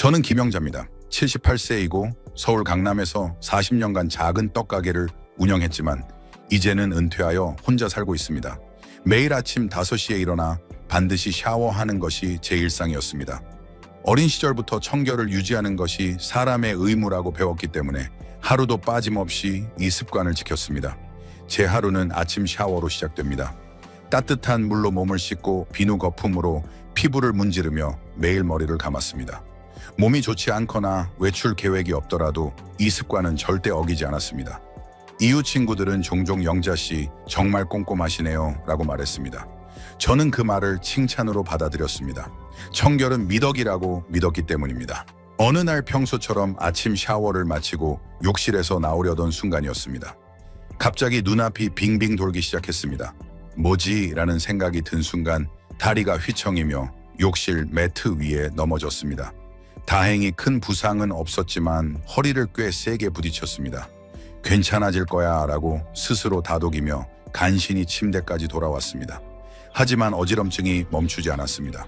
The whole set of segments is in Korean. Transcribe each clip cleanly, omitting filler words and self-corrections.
저는 김영자입니다. 78세이고 서울 강남에서 40년간 작은 떡가게를 운영했지만 이제는 은퇴하여 혼자 살고 있습니다. 매일 아침 5시에 일어나 반드시 샤워하는 것이 제 일상이었습니다. 어린 시절부터 청결을 유지하는 것이 사람의 의무라고 배웠기 때문에 하루도 빠짐없이 이 습관을 지켰습니다. 제 하루는 아침 샤워로 시작됩니다. 따뜻한 물로 몸을 씻고 비누 거품으로 피부를 문지르며 매일 머리를 감았습니다. 몸이 좋지 않거나 외출 계획이 없더라도 이 습관은 절대 어기지 않았습니다. 이웃 친구들은 종종 영자씨 정말 꼼꼼하시네요 라고 말했습니다. 저는 그 말을 칭찬으로 받아들였습니다. 청결은 미덕이라고 믿었기 때문입니다. 어느 날 평소처럼 아침 샤워를 마치고 욕실에서 나오려던 순간이었습니다. 갑자기 눈앞이 빙빙 돌기 시작했습니다. 뭐지? 라는 생각이 든 순간 다리가 휘청이며 욕실 매트 위에 넘어졌습니다. 다행히 큰 부상은 없었지만 허리를 꽤 세게 부딪혔습니다. 괜찮아질 거야 라고 스스로 다독이며 간신히 침대까지 돌아왔습니다. 하지만 어지럼증이 멈추지 않았습니다.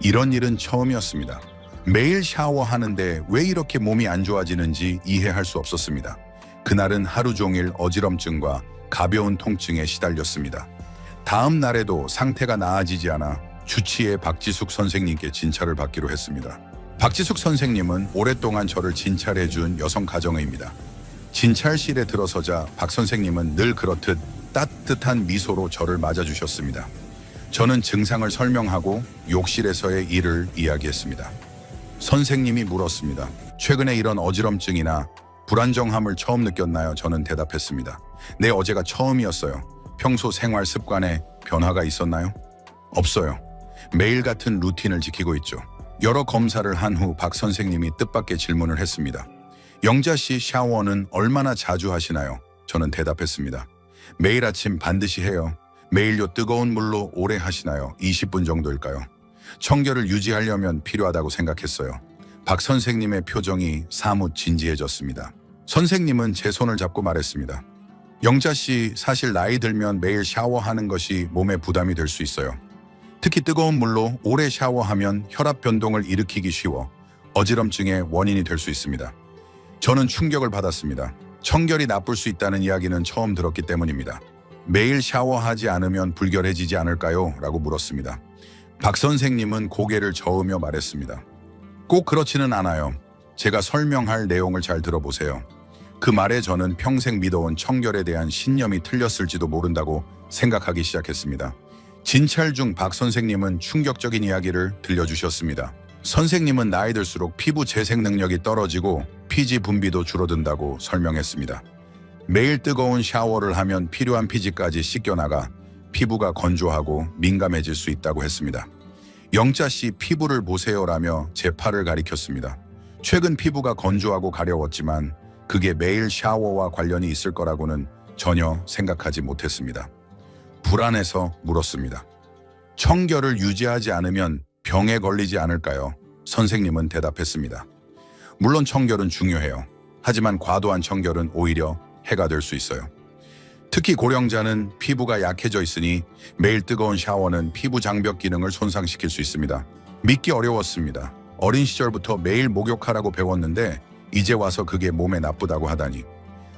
이런 일은 처음이었습니다. 매일 샤워하는데 왜 이렇게 몸이 안 좋아지는지 이해할 수 없었습니다. 그날은 하루 종일 어지럼증과 가벼운 통증에 시달렸습니다. 다음 날에도 상태가 나아지지 않아 주치의 박지숙 선생님께 진찰을 받기로 했습니다. 박지숙 선생님은 오랫동안 저를 진찰해준 여성 가정의입니다. 진찰실에 들어서자 박 선생님은 늘 그렇듯 따뜻한 미소로 저를 맞아주셨습니다. 저는 증상을 설명하고 욕실에서의 일을 이야기했습니다. 선생님이 물었습니다. 최근에 이런 어지럼증이나 불안정함을 처음 느꼈나요? 저는 대답했습니다. 네, 어제가 처음이었어요. 평소 생활 습관에 변화가 있었나요? 없어요. 매일 같은 루틴을 지키고 있죠. 여러 검사를 한 후 박 선생님이 뜻밖의 질문을 했습니다. 영자 씨 샤워는 얼마나 자주 하시나요? 저는 대답했습니다. 매일 아침 반드시 해요. 매일요 뜨거운 물로 오래 하시나요? 20분 정도일까요? 청결을 유지하려면 필요하다고 생각했어요. 박 선생님의 표정이 사뭇 진지해졌습니다. 선생님은 제 손을 잡고 말했습니다. 영자 씨, 사실 나이 들면 매일 샤워하는 것이 몸에 부담이 될 수 있어요. 특히 뜨거운 물로 오래 샤워하면 혈압 변동을 일으키기 쉬워 어지럼증의 원인이 될 수 있습니다. 저는 충격을 받았습니다. 청결이 나쁠 수 있다는 이야기는 처음 들었기 때문입니다. 매일 샤워하지 않으면 불결해지지 않을까요? 라고 물었습니다. 박 선생님은 고개를 저으며 말했습니다. 꼭 그렇지는 않아요. 제가 설명할 내용을 잘 들어보세요. 그 말에 저는 평생 믿어온 청결에 대한 신념이 틀렸을지도 모른다고 생각하기 시작했습니다. 진찰 중 박 선생님은 충격적인 이야기를 들려주셨습니다. 선생님은 나이 들수록 피부 재생 능력이 떨어지고 피지 분비도 줄어든다고 설명했습니다. 매일 뜨거운 샤워를 하면 필요한 피지까지 씻겨나가 피부가 건조하고 민감해질 수 있다고 했습니다. 영자 씨 피부를 보세요라며 제 팔을 가리켰습니다. 최근 피부가 건조하고 가려웠지만 그게 매일 샤워와 관련이 있을 거라고는 전혀 생각하지 못했습니다. 불안해서 물었습니다. 청결을 유지하지 않으면 병에 걸리지 않을까요? 선생님은 대답했습니다. 물론 청결은 중요해요. 하지만 과도한 청결은 오히려 해가 될 수 있어요. 특히 고령자는 피부가 약해져 있으니 매일 뜨거운 샤워는 피부 장벽 기능을 손상시킬 수 있습니다. 믿기 어려웠습니다. 어린 시절부터 매일 목욕하라고 배웠는데 이제 와서 그게 몸에 나쁘다고 하다니.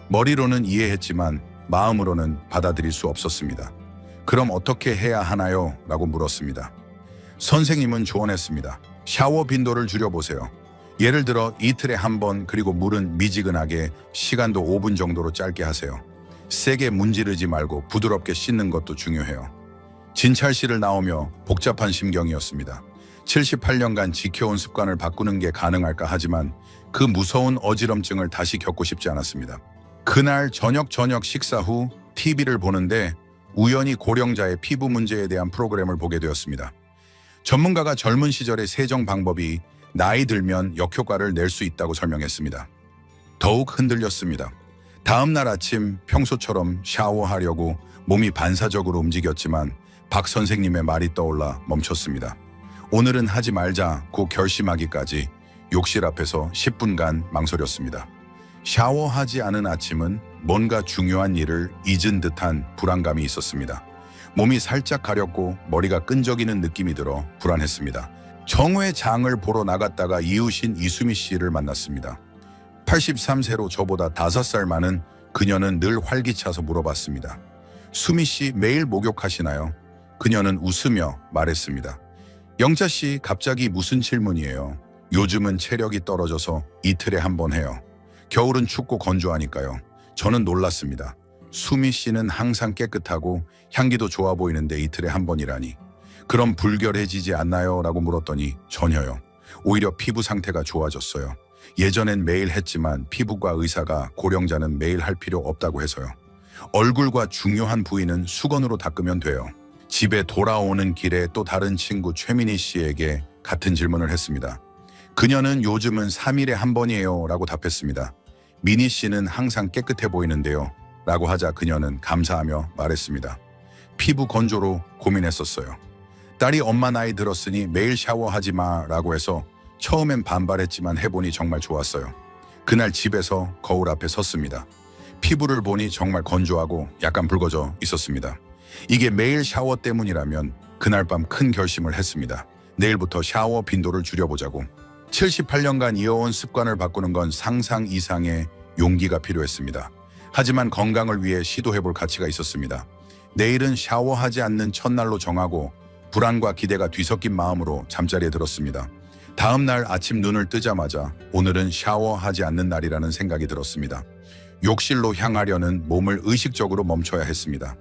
머리로는 이해했지만 마음으로는 받아들일 수 없었습니다. 그럼 어떻게 해야 하나요? 라고 물었습니다. 선생님은 조언했습니다. 샤워 빈도를 줄여보세요. 예를 들어 이틀에 한 번, 그리고 물은 미지근하게, 시간도 5분 정도로 짧게 하세요. 세게 문지르지 말고 부드럽게 씻는 것도 중요해요. 진찰실을 나오며 복잡한 심경이었습니다. 78년간 지켜온 습관을 바꾸는 게 가능할까 하지만 그 무서운 어지럼증을 다시 겪고 싶지 않았습니다. 그날 저녁 식사 후 TV를 보는데 우연히 고령자의 피부 문제에 대한 프로그램을 보게 되었습니다. 전문가가 젊은 시절의 세정 방법이 나이 들면 역효과를 낼 수 있다고 설명했습니다. 더욱 흔들렸습니다. 다음 날 아침 평소처럼 샤워하려고 몸이 반사적으로 움직였지만 박 선생님의 말이 떠올라 멈췄습니다. 오늘은 하지 말자고 결심하기까지 욕실 앞에서 10분간 망설였습니다. 샤워하지 않은 아침은 뭔가 중요한 일을 잊은 듯한 불안감이 있었습니다. 몸이 살짝 가렵고 머리가 끈적이는 느낌이 들어 불안했습니다. 정회장을 보러 나갔다가 이웃인 이수미 씨를 만났습니다. 83세로 저보다 5살 많은 그녀는 늘 활기차서 물어봤습니다. 수미 씨 매일 목욕하시나요? 그녀는 웃으며 말했습니다. 영자 씨 갑자기 무슨 질문이에요? 요즘은 체력이 떨어져서 이틀에 한 번 해요. 겨울은 춥고 건조하니까요. 저는 놀랐습니다. 수미 씨는 항상 깨끗하고 향기도 좋아 보이는데 이틀에 한 번이라니. 그럼 불결해지지 않나요? 라고 물었더니 전혀요. 오히려 피부 상태가 좋아졌어요. 예전엔 매일 했지만 피부과 의사가 고령자는 매일 할 필요 없다고 해서요. 얼굴과 중요한 부위는 수건으로 닦으면 돼요. 집에 돌아오는 길에 또 다른 친구 최민희 씨에게 같은 질문을 했습니다. 그녀는 요즘은 3일에 한 번이에요 라고 답했습니다. 민희 씨는 항상 깨끗해 보이는데요 라고 하자 그녀는 감사하며 말했습니다. 피부 건조로 고민했었어요. 딸이 엄마 나이 들었으니 매일 샤워하지 마 라고 해서 처음엔 반발했지만 해보니 정말 좋았어요. 그날 집에서 거울 앞에 섰습니다. 피부를 보니 정말 건조하고 약간 붉어져 있었습니다. 이게 매일 샤워 때문이라면 그날 밤 큰 결심을 했습니다. 내일부터 샤워 빈도를 줄여보자고. 78년간 이어온 습관을 바꾸는 건 상상 이상의 용기가 필요했습니다. 하지만 건강을 위해 시도해볼 가치가 있었습니다. 내일은 샤워하지 않는 첫날로 정하고 불안과 기대가 뒤섞인 마음으로 잠자리에 들었습니다. 다음 날 아침 눈을 뜨자마자 오늘은 샤워하지 않는 날이라는 생각이 들었습니다. 욕실로 향하려는 몸을 의식적으로 멈춰야 했습니다.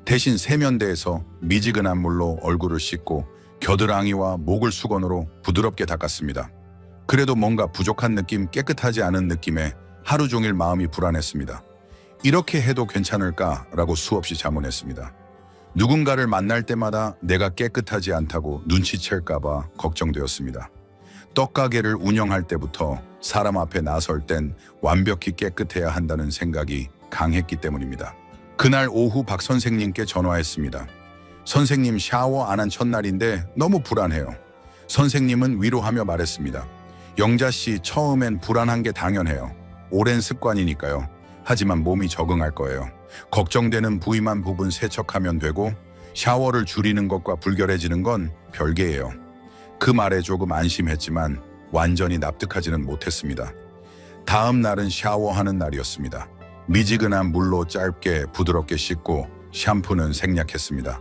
대신 세면대에서 미지근한 물로 얼굴을 씻고 겨드랑이와 목을 수건으로 부드럽게 닦았습니다. 그래도 뭔가 부족한 느낌, 깨끗하지 않은 느낌에 하루 종일 마음이 불안했습니다. 이렇게 해도 괜찮을까라고 수없이 자문했습니다. 누군가를 만날 때마다 내가 깨끗하지 않다고 눈치챌까봐 걱정되었습니다. 떡가게를 운영할 때부터 사람 앞에 나설 땐 완벽히 깨끗해야 한다는 생각이 강했기 때문입니다. 그날 오후 박 선생님께 전화했습니다. 선생님, 샤워 안 한 첫날인데 너무 불안해요. 선생님은 위로하며 말했습니다. 영자 씨, 처음엔 불안한 게 당연해요. 오랜 습관이니까요. 하지만 몸이 적응할 거예요. 걱정되는 부위만 부분 세척하면 되고 샤워를 줄이는 것과 불결해지는 건 별개예요. 그 말에 조금 안심했지만 완전히 납득하지는 못했습니다. 다음 날은 샤워하는 날이었습니다. 미지근한 물로 짧게 부드럽게 씻고 샴푸는 생략했습니다.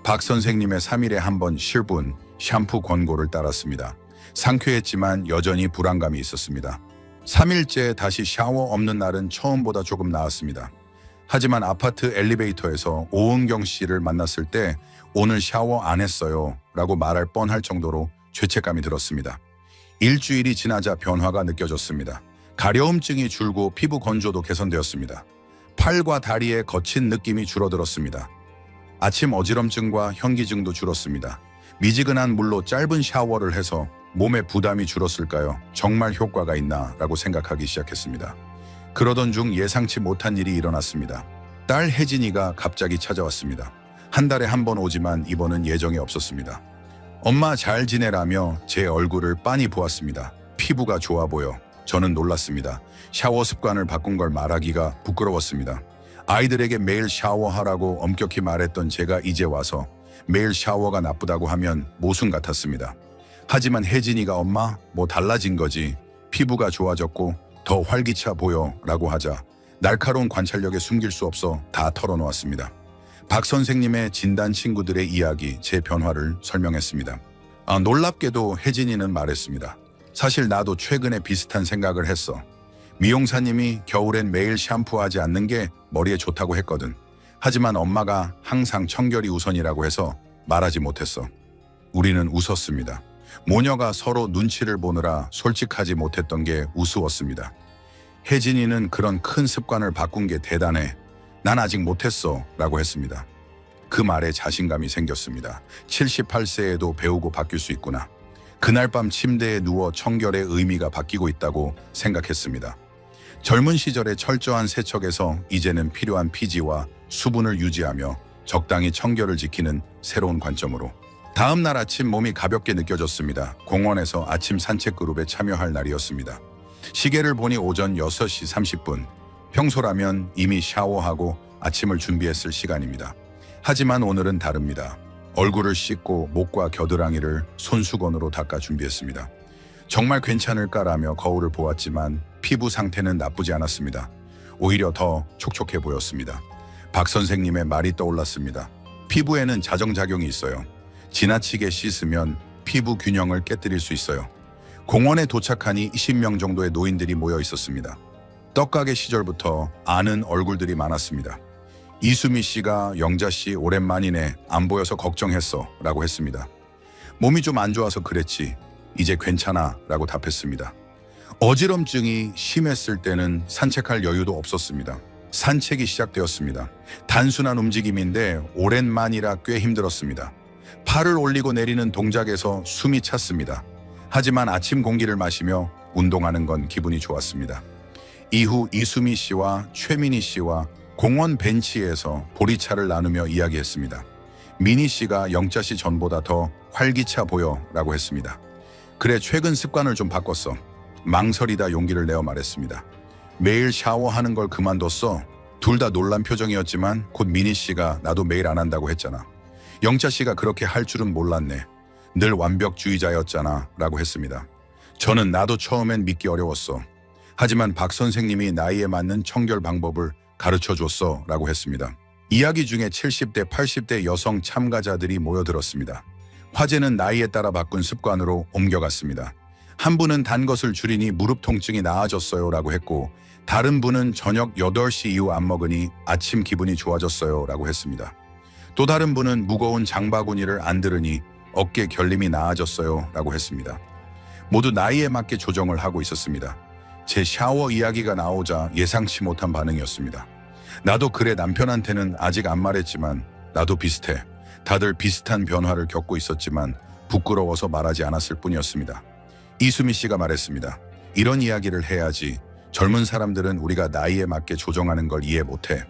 박 선생님의 3일에 한 번 실분 샴푸 권고를 따랐습니다. 상쾌했지만 여전히 불안감이 있었습니다. 3일째 다시 샤워 없는 날은 처음보다 조금 나았습니다. 하지만 아파트 엘리베이터에서 오은경 씨를 만났을 때 오늘 샤워 안 했어요 라고 말할 뻔할 정도로 죄책감이 들었습니다. 일주일이 지나자 변화가 느껴졌습니다. 가려움증이 줄고 피부 건조도 개선되었습니다. 팔과 다리에 거친 느낌이 줄어들었습니다. 아침 어지럼증과 현기증도 줄었습니다. 미지근한 물로 짧은 샤워를 해서 몸에 부담이 줄었을까요? 정말 효과가 있나? 라고 생각하기 시작했습니다. 그러던 중 예상치 못한 일이 일어났습니다. 딸 혜진이가 갑자기 찾아왔습니다. 한 달에 한 번 오지만 이번은 예정이 없었습니다. 엄마 잘 지내라며 제 얼굴을 빤히 보았습니다. 피부가 좋아 보여. 저는 놀랐습니다. 샤워 습관을 바꾼 걸 말하기가 부끄러웠습니다. 아이들에게 매일 샤워하라고 엄격히 말했던 제가 이제 와서 매일 샤워가 나쁘다고 하면 모순 같았습니다. 하지만 혜진이가 엄마 뭐 달라진 거지. 피부가 좋아졌고 더 활기차 보여 라고 하자 날카로운 관찰력에 숨길 수 없어 다 털어놓았습니다. 박 선생님의 진단 친구들의 이야기, 제 변화를 설명했습니다. 놀랍게도 혜진이는 말했습니다. 사실 나도 최근에 비슷한 생각을 했어. 미용사님이 겨울엔 매일 샴푸하지 않는 게 머리에 좋다고 했거든. 하지만 엄마가 항상 청결이 우선이라고 해서 말하지 못했어. 우리는 웃었습니다. 모녀가 서로 눈치를 보느라 솔직하지 못했던 게 우스웠습니다. 혜진이는 그런 큰 습관을 바꾼 게 대단해. 난 아직 못했어 라고 했습니다. 그 말에 자신감이 생겼습니다. 78세에도 배우고 바뀔 수 있구나. 그날 밤 침대에 누워 청결의 의미가 바뀌고 있다고 생각했습니다. 젊은 시절의 철저한 세척에서 이제는 필요한 피지와 수분을 유지하며 적당히 청결을 지키는 새로운 관점으로. 다음 날 아침 몸이 가볍게 느껴졌습니다. 공원에서 아침 산책 그룹에 참여할 날이었습니다. 시계를 보니 오전 6시 30분. 평소라면 이미 샤워하고 아침을 준비했을 시간입니다. 하지만 오늘은 다릅니다. 얼굴을 씻고 목과 겨드랑이를 손수건으로 닦아 준비했습니다. 정말 괜찮을까라며 거울을 보았지만 피부 상태는 나쁘지 않았습니다. 오히려 더 촉촉해 보였습니다. 박 선생님의 말이 떠올랐습니다. 피부에는 자정작용이 있어요. 지나치게 씻으면 피부 균형을 깨뜨릴 수 있어요. 공원에 도착하니 20명 정도의 노인들이 모여 있었습니다. 떡가게 시절부터 아는 얼굴들이 많았습니다. 이수미 씨가 영자 씨 오랜만이네, 안 보여서 걱정했어 라고 했습니다. 몸이 좀 안 좋아서 그랬지, 이제 괜찮아 라고 답했습니다. 어지럼증이 심했을 때는 산책할 여유도 없었습니다. 산책이 시작되었습니다. 단순한 움직임인데 오랜만이라 꽤 힘들었습니다. 팔을 올리고 내리는 동작에서 숨이 찼습니다. 하지만 아침 공기를 마시며 운동하는 건 기분이 좋았습니다. 이후 이수미 씨와 최민희 씨와 공원 벤치에서 보리차를 나누며 이야기했습니다. 민희 씨가 영자 씨 전보다 더 활기차 보여 라고 했습니다. 그래, 최근 습관을 좀 바꿨어. 망설이다 용기를 내어 말했습니다. 매일 샤워하는 걸 그만뒀어. 둘 다 놀란 표정이었지만 곧 민희 씨가 나도 매일 안 한다고 했잖아. 영자 씨가 그렇게 할 줄은 몰랐네. 늘 완벽주의자였잖아 라고 했습니다. 저는 나도 처음엔 믿기 어려웠어. 하지만 박 선생님이 나이에 맞는 청결 방법을 가르쳐 줬어 라고 했습니다. 이야기 중에 70대, 80대 여성 참가자들이 모여들었습니다. 화제는 나이에 따라 바꾼 습관으로 옮겨갔습니다. 한 분은 단 것을 줄이니 무릎 통증이 나아졌어요 라고 했고, 다른 분은 저녁 8시 이후 안 먹으니 아침 기분이 좋아졌어요 라고 했습니다. 또 다른 분은 무거운 장바구니를 안 들으니 어깨 결림이 나아졌어요 라고 했습니다. 모두 나이에 맞게 조정을 하고 있었습니다. 제 샤워 이야기가 나오자 예상치 못한 반응이었습니다. 나도 그래, 남편한테는 아직 안 말했지만 나도 비슷해. 다들 비슷한 변화를 겪고 있었지만 부끄러워서 말하지 않았을 뿐이었습니다. 이수미 씨가 말했습니다. 이런 이야기를 해야지. 젊은 사람들은 우리가 나이에 맞게 조정하는 걸 이해 못해.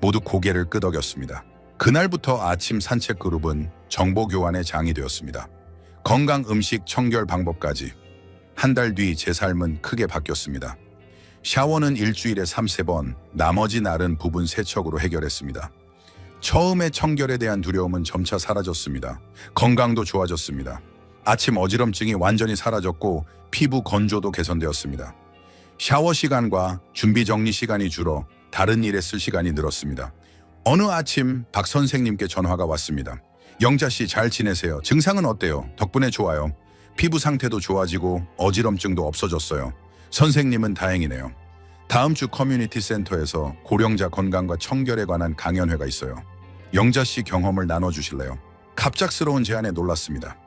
모두 고개를 끄덕였습니다. 그날부터 아침 산책 그룹은 정보 교환의 장이 되었습니다. 건강 음식 청결 방법까지. 한 달 뒤 제 삶은 크게 바뀌었습니다. 샤워는 일주일에 3~4번, 나머지 날은 부분 세척으로 해결했습니다. 처음에 청결에 대한 두려움은 점차 사라졌습니다. 건강도 좋아졌습니다. 아침 어지럼증이 완전히 사라졌고 피부 건조도 개선되었습니다. 샤워 시간과 준비 정리 시간이 줄어 다른 일에 쓸 시간이 늘었습니다. 어느 아침 박 선생님께 전화가 왔습니다. 영자 씨 잘 지내세요? 증상은 어때요? 덕분에 좋아요. 피부 상태도 좋아지고 어지럼증도 없어졌어요. 선생님은 다행이네요. 다음 주 커뮤니티 센터에서 고령자 건강과 청결에 관한 강연회가 있어요. 영자 씨 경험을 나눠주실래요? 갑작스러운 제안에 놀랐습니다.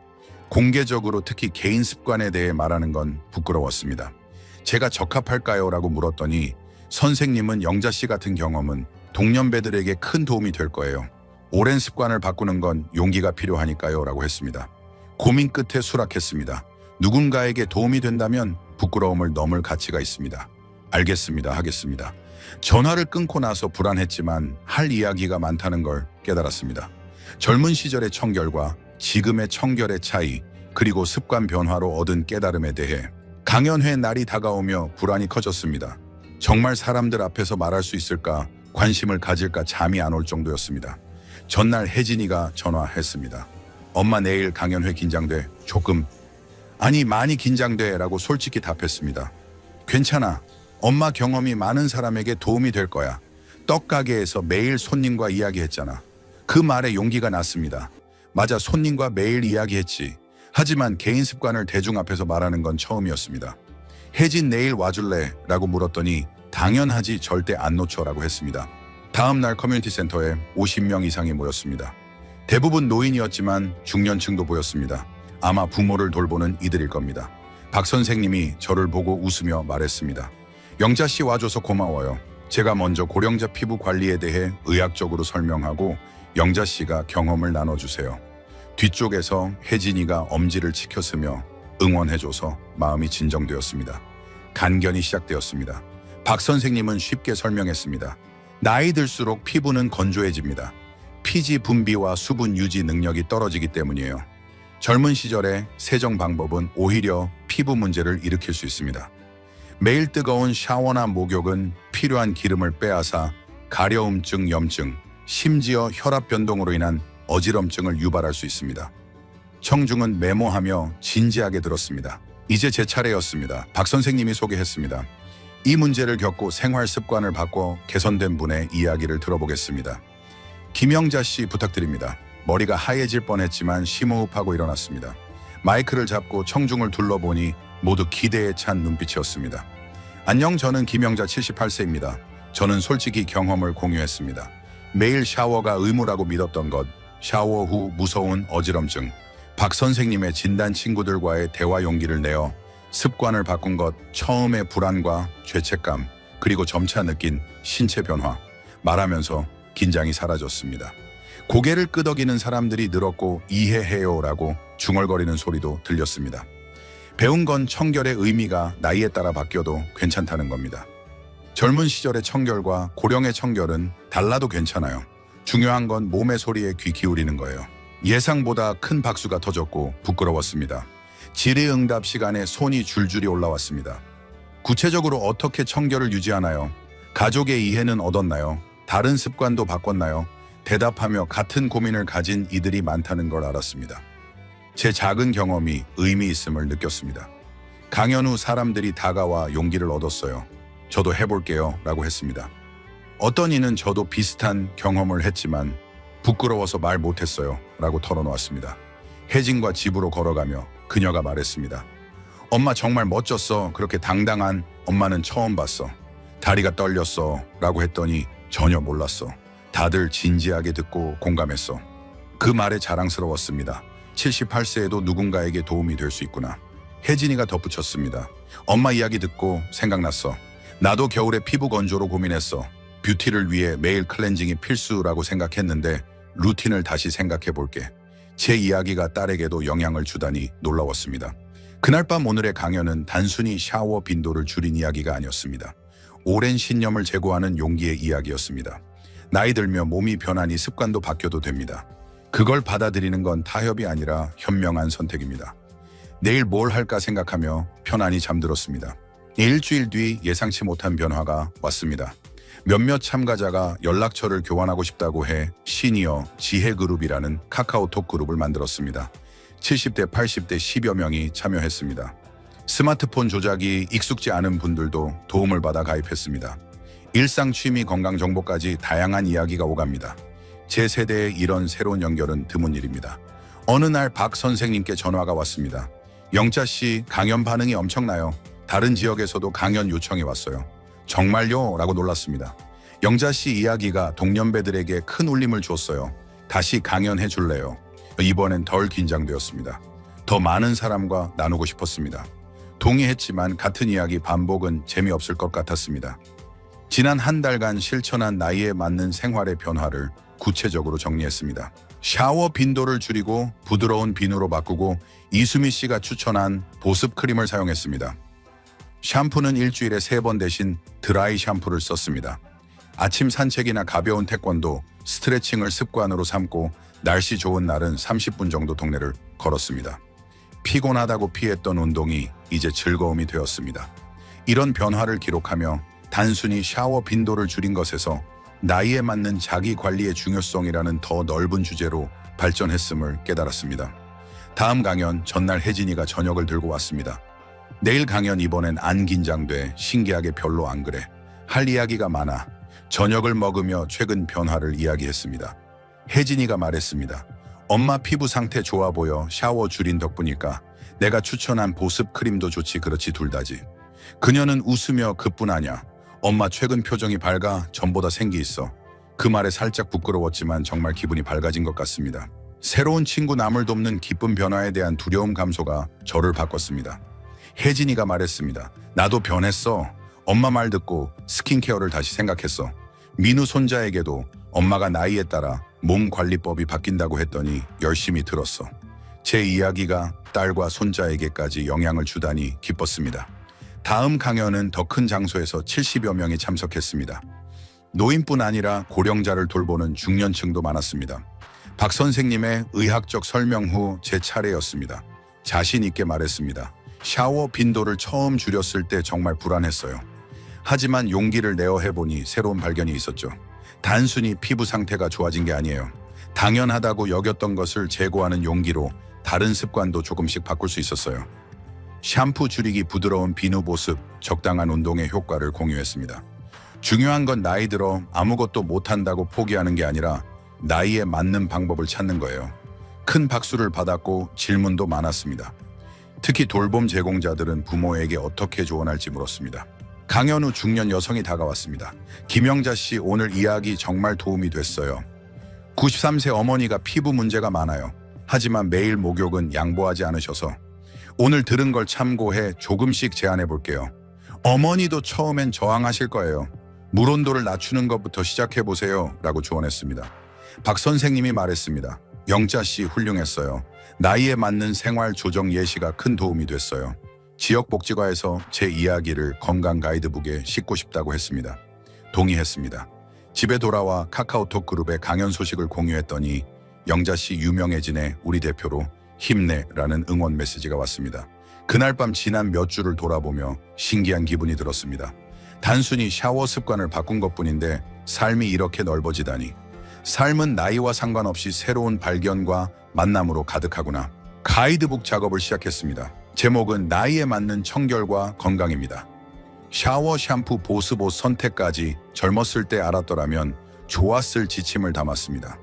공개적으로 특히 개인 습관에 대해 말하는 건 부끄러웠습니다. 제가 적합할까요? 라고 물었더니 선생님은 영자 씨 같은 경험은 동년배들에게 큰 도움이 될 거예요. 오랜 습관을 바꾸는 건 용기가 필요하니까요 라고 했습니다. 고민 끝에 수락했습니다. 누군가에게 도움이 된다면 부끄러움을 넘을 가치가 있습니다. 알겠습니다. 하겠습니다. 전화를 끊고 나서 불안했지만 할 이야기가 많다는 걸 깨달았습니다. 젊은 시절의 청결과 지금의 청결의 차이, 그리고 습관 변화로 얻은 깨달음에 대해 강연회 날이 다가오며 불안이 커졌습니다. 정말 사람들 앞에서 말할 수 있을까, 관심을 가질까 잠이 안 올 정도였습니다. 전날 혜진이가 전화했습니다. 엄마 내일 강연회 긴장돼. 조금. 아니 많이 긴장돼 라고 솔직히 답했습니다. 괜찮아. 엄마 경험이 많은 사람에게 도움이 될 거야. 떡가게에서 매일 손님과 이야기했잖아. 그 말에 용기가 났습니다. 맞아, 손님과 매일 이야기했지. 하지만 개인 습관을 대중 앞에서 말하는 건 처음이었습니다. 혜진 내일 와줄래? 라고 물었더니 당연하지, 절대 안 놓쳐 라고 했습니다. 다음 날 커뮤니티 센터에 50명 이상이 모였습니다. 대부분 노인이었지만 중년층도 보였습니다. 아마 부모를 돌보는 이들일 겁니다. 박 선생님이 저를 보고 웃으며 말했습니다. 영자 씨 와줘서 고마워요. 제가 먼저 고령자 피부 관리에 대해 의학적으로 설명하고 영자 씨가 경험을 나눠주세요. 뒤쪽에서 혜진이가 엄지를 치켜쓰며 응원해줘서 마음이 진정되었습니다. 간견이 시작되었습니다. 박 선생님은 쉽게 설명했습니다. 나이 들수록 피부는 건조해집니다. 피지 분비와 수분 유지 능력이 떨어지기 때문이에요. 젊은 시절의 세정 방법은 오히려 피부 문제를 일으킬 수 있습니다. 매일 뜨거운 샤워나 목욕은 필요한 기름을 빼앗아 가려움증, 염증, 심지어 혈압 변동으로 인한 어지럼증을 유발할 수 있습니다. 청중은 메모하며 진지하게 들었습니다. 이제 제 차례였습니다. 박 선생님이 소개했습니다. 이 문제를 겪고 생활 습관을 바꿔 개선된 분의 이야기를 들어보겠습니다. 김영자 씨 부탁드립니다. 머리가 하얘질 뻔했지만 심호흡하고 일어났습니다. 마이크를 잡고 청중을 둘러보니 모두 기대에 찬 눈빛이었습니다. 안녕, 저는 김영자 78세입니다. 저는 솔직히 경험을 공유했습니다. 매일 샤워가 의무라고 믿었던 것, 샤워 후 무서운 어지럼증, 박 선생님의 진단 친구들과의 대화 용기를 내어 습관을 바꾼 것, 처음의 불안과 죄책감, 그리고 점차 느낀 신체 변화, 말하면서 긴장이 사라졌습니다. 고개를 끄덕이는 사람들이 늘었고 이해해요라고 중얼거리는 소리도 들렸습니다. 배운 건 청결의 의미가 나이에 따라 바뀌어도 괜찮다는 겁니다. 젊은 시절의 청결과 고령의 청결은 달라도 괜찮아요. 중요한 건 몸의 소리에 귀 기울이는 거예요. 예상보다 큰 박수가 터졌고 부끄러웠습니다. 질의응답 시간에 손이 줄줄이 올라왔습니다. 구체적으로 어떻게 청결을 유지하나요? 가족의 이해는 얻었나요? 다른 습관도 바꿨나요? 대답하며 같은 고민을 가진 이들이 많다는 걸 알았습니다. 제 작은 경험이 의미 있음을 느꼈습니다. 강연 후 사람들이 다가와 용기를 얻었어요. 저도 해볼게요 라고 했습니다. 어떤 이는 저도 비슷한 경험을 했지만 부끄러워서 말 못했어요 라고 털어놓았습니다. 혜진과 집으로 걸어가며 그녀가 말했습니다. 엄마 정말 멋졌어. 그렇게 당당한 엄마는 처음 봤어. 다리가 떨렸어 라고 했더니 전혀 몰랐어. 다들 진지하게 듣고 공감했어. 그 말에 자랑스러웠습니다. 78세에도 누군가에게 도움이 될 수 있구나. 혜진이가 덧붙였습니다. 엄마 이야기 듣고 생각났어. 나도 겨울에 피부 건조로 고민했어. 뷰티를 위해 매일 클렌징이 필수라고 생각했는데 루틴을 다시 생각해 볼게. 제 이야기가 딸에게도 영향을 주다니 놀라웠습니다. 그날 밤 오늘의 강연은 단순히 샤워 빈도를 줄인 이야기가 아니었습니다. 오랜 신념을 제고하는 용기의 이야기였습니다. 나이 들며 몸이 변하니 습관도 바뀌어도 됩니다. 그걸 받아들이는 건 타협이 아니라 현명한 선택입니다. 내일 뭘 할까 생각하며 편안히 잠들었습니다. 일주일 뒤 예상치 못한 변화가 왔습니다. 몇몇 참가자가 연락처를 교환하고 싶다고 해 시니어 지혜그룹이라는 카카오톡 그룹을 만들었습니다. 70대, 80대 10여 명이 참여했습니다. 스마트폰 조작이 익숙지 않은 분들도 도움을 받아 가입했습니다. 일상 취미 건강 정보까지 다양한 이야기가 오갑니다. 제 세대의 이런 새로운 연결은 드문 일입니다. 어느 날 박 선생님께 전화가 왔습니다. 영자 씨 강연 반응이 엄청나요. 다른 지역에서도 강연 요청이 왔어요. 정말요? 라고 놀랐습니다. 영자 씨 이야기가 동년배들에게 큰 울림을 줬어요. 다시 강연해 줄래요? 이번엔 덜 긴장되었습니다. 더 많은 사람과 나누고 싶었습니다. 동의했지만 같은 이야기 반복은 재미없을 것 같았습니다. 지난 한 달간 실천한 나이에 맞는 생활의 변화를 구체적으로 정리했습니다. 샤워 빈도를 줄이고 부드러운 비누로 바꾸고 이수미 씨가 추천한 보습 크림을 사용했습니다. 샴푸는 일주일에 3번 대신 드라이 샴푸를 썼습니다. 아침 산책이나 가벼운 태권도, 스트레칭을 습관으로 삼고 날씨 좋은 날은 30분 정도 동네를 걸었습니다. 피곤하다고 피했던 운동이 이제 즐거움이 되었습니다. 이런 변화를 기록하며 단순히 샤워 빈도를 줄인 것에서 나이에 맞는 자기 관리의 중요성이라는 더 넓은 주제로 발전했음을 깨달았습니다. 다음 강연 전날 혜진이가 저녁을 들고 왔습니다. 내일 강연 이번엔 안 긴장돼. 신기하게 별로 안 그래. 할 이야기가 많아. 저녁을 먹으며 최근 변화를 이야기했습니다. 혜진이가 말했습니다. 엄마 피부 상태 좋아 보여. 샤워 줄인 덕분일까. 내가 추천한 보습 크림도 좋지. 그렇지 둘 다지. 그녀는 웃으며 그뿐하냐. 엄마 최근 표정이 밝아. 전보다 생기 있어. 그 말에 살짝 부끄러웠지만 정말 기분이 밝아진 것 같습니다. 새로운 친구 남을 돕는 기쁜 변화에 대한 두려움 감소가 저를 바꿨습니다. 혜진이가 말했습니다. 나도 변했어. 엄마 말 듣고 스킨케어를 다시 생각했어. 민우 손자에게도 엄마가 나이에 따라 몸 관리법이 바뀐다고 했더니 열심히 들었어. 제 이야기가 딸과 손자에게까지 영향을 주다니 기뻤습니다. 다음 강연은 더 큰 장소에서 70여 명이 참석했습니다. 노인뿐 아니라 고령자를 돌보는 중년층도 많았습니다. 박 선생님의 의학적 설명 후 제 차례였습니다. 자신 있게 말했습니다. 샤워 빈도를 처음 줄였을 때 정말 불안했어요. 하지만 용기를 내어 해보니 새로운 발견이 있었죠. 단순히 피부 상태가 좋아진 게 아니에요. 당연하다고 여겼던 것을 제고하는 용기로 다른 습관도 조금씩 바꿀 수 있었어요. 샴푸 줄이기, 부드러운 비누 보습, 적당한 운동의 효과를 공유했습니다. 중요한 건 나이 들어 아무것도 못한다고 포기하는 게 아니라 나이에 맞는 방법을 찾는 거예요. 큰 박수를 받았고 질문도 많았습니다. 특히 돌봄 제공자들은 부모에게 어떻게 조언할지 물었습니다. 강연 후 중년 여성이 다가왔습니다. 김영자 씨, 오늘 이야기 정말 도움이 됐어요. 93세 어머니가 피부 문제가 많아요. 하지만 매일 목욕은 양보하지 않으셔서 오늘 들은 걸 참고해 조금씩 제안해 볼게요. 어머니도 처음엔 저항하실 거예요. 물 온도를 낮추는 것부터 시작해 보세요 라고 조언했습니다. 박 선생님이 말했습니다. 영자 씨 훌륭했어요. 나이에 맞는 생활 조정 예시가 큰 도움이 됐어요. 지역복지과에서 제 이야기를 건강 가이드북에 싣고 싶다고 했습니다. 동의했습니다. 집에 돌아와 카카오톡 그룹에 강연 소식을 공유했더니 영자 씨 유명해지네, 우리 대표로 힘내라는 응원 메시지가 왔습니다. 그날 밤 지난 몇 주를 돌아보며 신기한 기분이 들었습니다. 단순히 샤워 습관을 바꾼 것뿐인데 삶이 이렇게 넓어지다니. 삶은 나이와 상관없이 새로운 발견과 만남으로 가득하구나. 가이드북 작업을 시작했습니다. 제목은 나이에 맞는 청결과 건강입니다. 샤워, 샴푸, 보습, 옷 선택까지 젊었을 때 알았더라면 좋았을 지침을 담았습니다.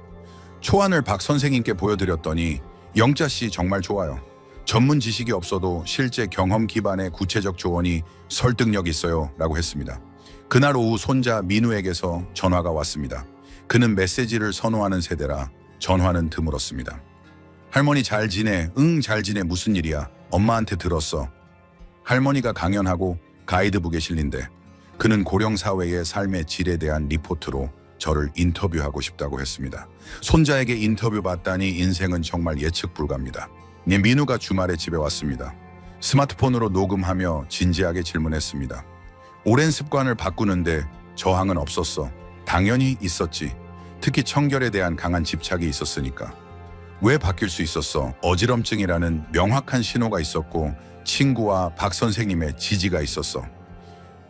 초안을 박 선생님께 보여드렸더니 영자 씨 정말 좋아요. 전문 지식이 없어도 실제 경험 기반의 구체적 조언이 설득력 있어요 라고 했습니다. 그날 오후 손자 민우에게서 전화가 왔습니다. 그는 메시지를 선호하는 세대라 전화는 드물었습니다. 할머니 잘 지내? 응, 잘 지내. 무슨 일이야? 엄마한테 들었어. 할머니가 강연하고 가이드북에 실린데 그는 고령사회의 삶의 질에 대한 리포트로 저를 인터뷰하고 싶다고 했습니다. 손자에게 인터뷰 받다니 인생은 정말 예측 불가입니다. 민우가 주말에 집에 왔습니다. 스마트폰으로 녹음하며 진지하게 질문했습니다. 오랜 습관을 바꾸는데 저항은 없었어. 당연히 있었지. 특히 청결에 대한 강한 집착이 있었으니까. 왜 바뀔 수 있었어? 어지럼증이라는 명확한 신호가 있었고 친구와 박 선생님의 지지가 있었어.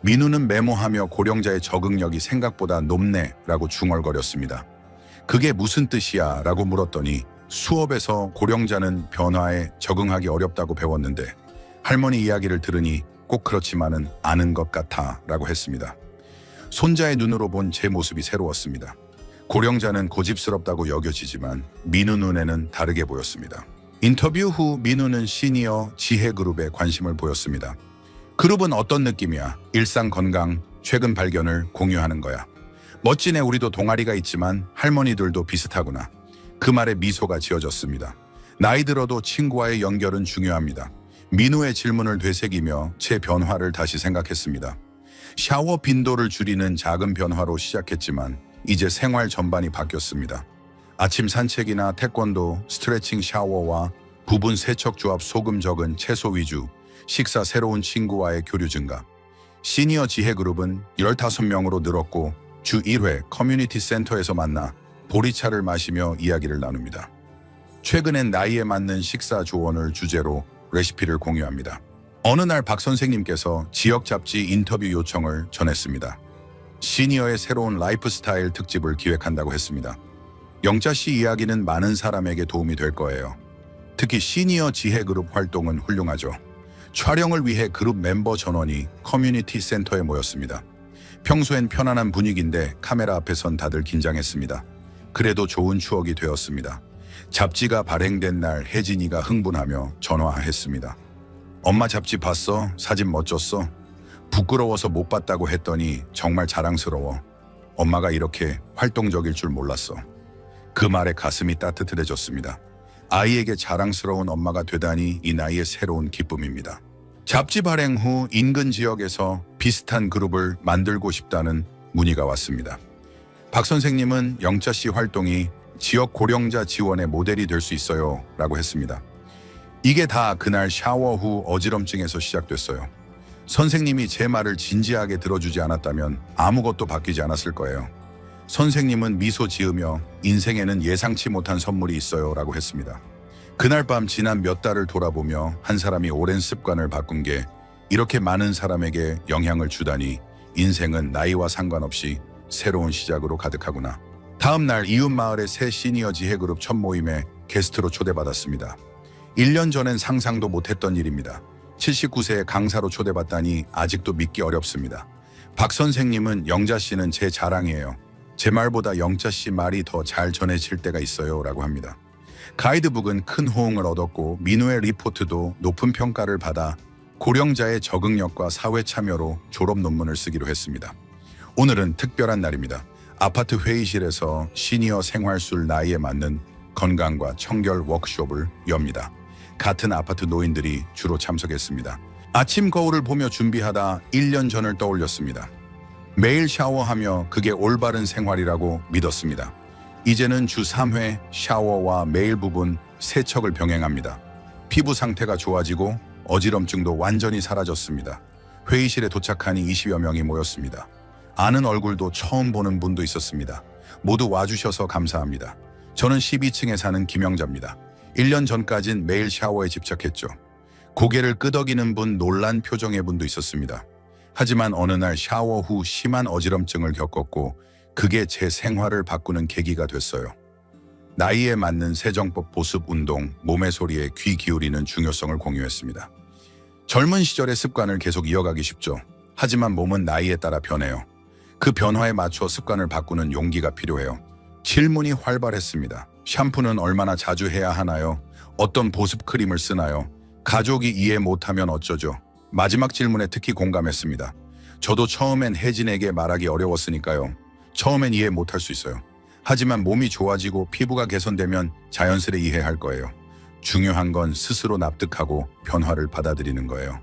민우는 메모하며 고령자의 적응력이 생각보다 높네 라고 중얼거렸습니다. 그게 무슨 뜻이야? 라고 물었더니 수업에서 고령자는 변화에 적응하기 어렵다고 배웠는데 할머니 이야기를 들으니 꼭 그렇지만은 않은 것 같아 라고 했습니다. 손자의 눈으로 본 제 모습이 새로웠습니다. 고령자는 고집스럽다고 여겨지지만 민우 눈에는 다르게 보였습니다. 인터뷰 후 민우는 시니어 지혜 그룹에 관심을 보였습니다. 그룹은 어떤 느낌이야? 일상 건강, 최근 발견을 공유하는 거야. 멋지네, 우리도 동아리가 있지만 할머니들도 비슷하구나. 그 말에 미소가 지어졌습니다. 나이 들어도 친구와의 연결은 중요합니다. 민우의 질문을 되새기며 제 변화를 다시 생각했습니다. 샤워 빈도를 줄이는 작은 변화로 시작했지만 이제 생활 전반이 바뀌었습니다. 아침 산책이나 태권도, 스트레칭, 샤워와 부분 세척 조합, 소금 적은 채소 위주, 식사, 새로운 친구와의 교류 증가. 시니어 지혜 그룹은 15명으로 늘었고 주 1회 커뮤니티 센터에서 만나 보리차를 마시며 이야기를 나눕니다. 최근엔 나이에 맞는 식사 조언을 주제로 레시피를 공유합니다. 어느 날 박 선생님께서 지역 잡지 인터뷰 요청을 전했습니다. 시니어의 새로운 라이프 스타일 특집을 기획한다고 했습니다. 영자 씨 이야기는 많은 사람에게 도움이 될 거예요. 특히 시니어 지혜 그룹 활동은 훌륭하죠. 촬영을 위해 그룹 멤버 전원이 커뮤니티 센터에 모였습니다. 평소엔 편안한 분위기인데 카메라 앞에선 다들 긴장했습니다. 그래도 좋은 추억이 되었습니다. 잡지가 발행된 날 혜진이가 흥분하며 전화했습니다. 엄마 잡지 봤어? 사진 멋졌어? 부끄러워서 못 봤다고 했더니 정말 자랑스러워. 엄마가 이렇게 활동적일 줄 몰랐어. 그 말에 가슴이 따뜻해졌습니다. 아이에게 자랑스러운 엄마가 되다니 이 나이의 새로운 기쁨입니다. 잡지 발행 후 인근 지역에서 비슷한 그룹을 만들고 싶다는 문의가 왔습니다. 박 선생님은 영자 씨 활동이 지역 고령자 지원의 모델이 될 수 있어요 라고 했습니다. 이게 다 그날 샤워 후 어지럼증에서 시작됐어요. 선생님이 제 말을 진지하게 들어주지 않았다면 아무것도 바뀌지 않았을 거예요. 선생님은 미소 지으며 인생에는 예상치 못한 선물이 있어요 라고 했습니다. 그날 밤 지난 몇 달을 돌아보며 한 사람이 오랜 습관을 바꾼 게 이렇게 많은 사람에게 영향을 주다니 인생은 나이와 상관없이 새로운 시작으로 가득하구나. 다음 날 이웃마을의 새 시니어 지혜그룹 첫 모임에 게스트로 초대받았습니다. 1년 전엔 상상도 못했던 일입니다. 79세의 강사로 초대받다니 아직도 믿기 어렵습니다. 박 선생님은 영자 씨는 제 자랑이에요. 제 말보다 영자 씨 말이 더 잘 전해질 때가 있어요 라고 합니다. 가이드북은 큰 호응을 얻었고 민우의 리포트도 높은 평가를 받아 고령자의 적응력과 사회 참여로 졸업 논문을 쓰기로 했습니다. 오늘은 특별한 날입니다. 아파트 회의실에서 시니어 생활술 나이에 맞는 건강과 청결 워크숍을 엽니다. 같은 아파트 노인들이 주로 참석했습니다. 아침 거울을 보며 준비하다 1년 전을 떠올렸습니다. 매일 샤워하며 그게 올바른 생활이라고 믿었습니다. 이제는 주 3회 샤워와 매일 부분 세척을 병행합니다. 피부 상태가 좋아지고 어지럼증도 완전히 사라졌습니다. 회의실에 도착하니 20여 명이 모였습니다. 아는 얼굴도 처음 보는 분도 있었습니다. 모두 와주셔서 감사합니다. 저는 12층에 사는 김영자입니다. 1년 전까진 매일 샤워에 집착했죠. 고개를 끄덕이는 분, 놀란 표정의 분도 있었습니다. 하지만 어느 날 샤워 후 심한 어지럼증을 겪었고 그게 제 생활을 바꾸는 계기가 됐어요. 나이에 맞는 세정법, 보습, 운동, 몸의 소리에 귀 기울이는 중요성을 공유했습니다. 젊은 시절의 습관을 계속 이어가기 쉽죠. 하지만 몸은 나이에 따라 변해요. 그 변화에 맞춰 습관을 바꾸는 용기가 필요해요. 질문이 활발했습니다. 샴푸는 얼마나 자주 해야 하나요? 어떤 보습 크림을 쓰나요? 가족이 이해 못하면 어쩌죠? 마지막 질문에 특히 공감했습니다. 저도 처음엔 혜진에게 말하기 어려웠으니까요. 처음엔 이해 못할 수 있어요. 하지만 몸이 좋아지고 피부가 개선되면 자연스레 이해할 거예요. 중요한 건 스스로 납득하고 변화를 받아들이는 거예요.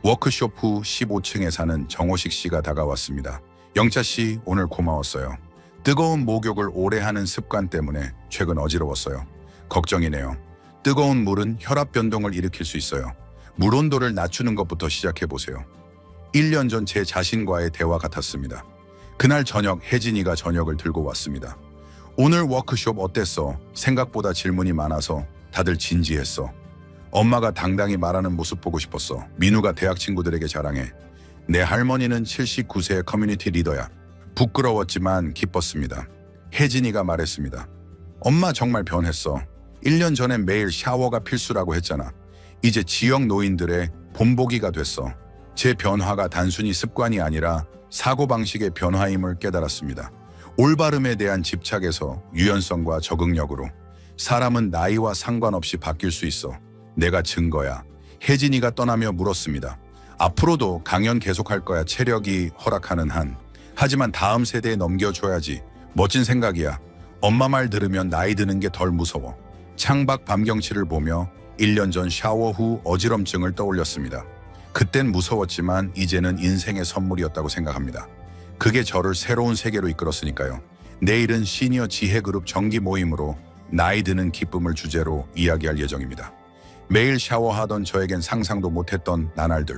워크숍 후 15층에 사는 정호식 씨가 다가왔습니다. 영자 씨, 오늘 고마웠어요. 뜨거운 목욕을 오래 하는 습관 때문에 최근 어지러웠어요. 걱정이네요. 뜨거운 물은 혈압 변동을 일으킬 수 있어요. 물 온도를 낮추는 것부터 시작해보세요. 1년 전 제 자신과의 대화 같았습니다. 그날 저녁 혜진이가 저녁을 들고 왔습니다. 오늘 워크숍 어땠어? 생각보다 질문이 많아서 다들 진지했어. 엄마가 당당히 말하는 모습 보고 싶었어. 민우가 대학 친구들에게 자랑해. 내 할머니는 79세의 커뮤니티 리더야. 부끄러웠지만 기뻤습니다. 혜진이가 말했습니다. 엄마 정말 변했어. 1년 전엔 매일 샤워가 필수라고 했잖아. 이제 지역 노인들의 본보기가 됐어. 제 변화가 단순히 습관이 아니라 사고방식의 변화임을 깨달았습니다. 올바름에 대한 집착에서 유연성과 적응력으로 사람은 나이와 상관없이 바뀔 수 있어. 내가 증거야. 혜진이가 떠나며 물었습니다. 앞으로도 강연 계속할 거야. 체력이 허락하는 한. 하지만 다음 세대에 넘겨줘야지. 멋진 생각이야. 엄마 말 들으면 나이 드는 게 덜 무서워. 창밖 밤경치를 보며 1년 전 샤워 후 어지럼증을 떠올렸습니다. 그땐 무서웠지만 이제는 인생의 선물이었다고 생각합니다. 그게 저를 새로운 세계로 이끌었으니까요. 내일은 시니어 지혜그룹 정기 모임으로 나이 드는 기쁨을 주제로 이야기할 예정입니다. 매일 샤워하던 저에겐 상상도 못했던 나날들.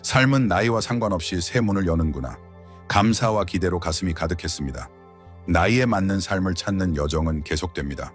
삶은 나이와 상관없이 새 문을 여는구나. 감사와 기대로 가슴이 가득했습니다. 나이에 맞는 삶을 찾는 여정은 계속됩니다.